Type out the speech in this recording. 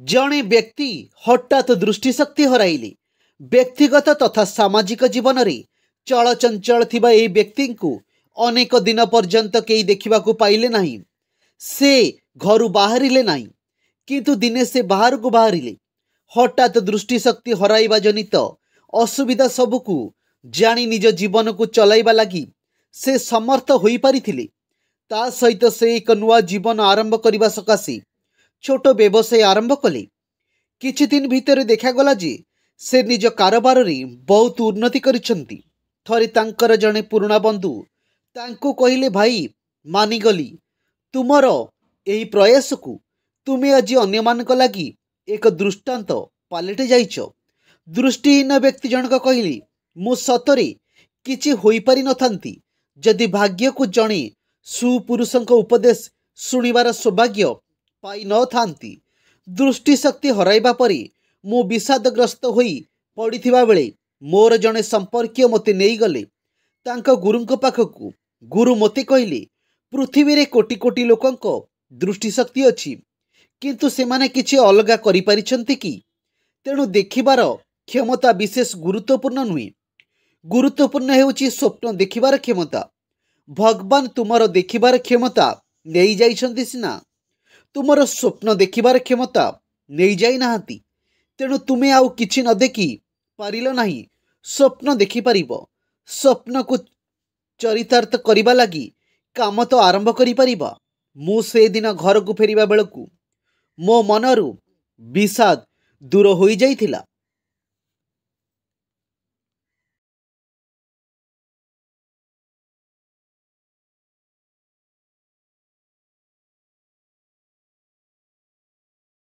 जड़े व्यक्ति हठात दृष्टिशक्ति हराइले व्यक्तिगत तथा सामाजिक जीवन में चलचंचल थिबा एई व्यक्ति को अनेक दिन पर्यंत कई देखा पाइले नहीं। से घर बाहरिले नहीं, किंतु दिने से बाहर को बाहरिले हठात दृष्टिशक्ति हराइबा जनित असुविधा सबकू जानी निज जीवन को चलाइबा लगी से समर्थ हो पारिथिले। ता सहित से एक नुआ जीवन आरंभ करने सकाशे छोट व्यवसाय आरंभ कले। किछि दिन भितर देखागला जे से निज कारोबार रे बहुत उन्नति करिसंती। थरे तांकर जने पुराणा बंधु तांको कहिले, भाई मानिगली तुमर एही प्रयास को तुमे आज अन्य मानक लगी एक दृष्टांत पालटे जाइछ। दृष्टिहीन व्यक्ति जनक कहिले, मु सतरे किछि होई पारि नथांती जदि भाग्य को जणे सुपुरुषंक उपदेश सुनिबार सौभाग्य पाई न थांती। दृष्टिशक्ति हराइबा परे मु विषादग्रस्त होई पड़िथिबा बेले मोर जणे संपर्कीय मते नेई गले तांका गुरुंक पाखकू। गुरु मते कहिले, पृथ्वी रे कोटि कोटि लोकंक दृष्टिशक्ति अछि, किंतु सेमाने किछि अलगा करि पारिछंती कि? तेणु देखिबार क्षमता विशेष गुरुत्वपूर्ण नुहे। गुरुत्वपूर्ण हेउछि स्वप्न देखिबार क्षमता। भगवान तुमर देखिबार क्षमता नेई जाइछंती सिना, तुमर स्वप्न देखिबार क्षमता नहीं जाई नाहंती। तेणु तुमे आउ किछि न देखि पारिलो नाही, स्वप्न देखि पारिबो। स्वप्न को चरितार्थ करिबा लगी काम तो आरंभ करि पारिबा। मु से दिन घर को फेरिबा बेलकू मो मनरू विषाद दूर होई जाइथिला।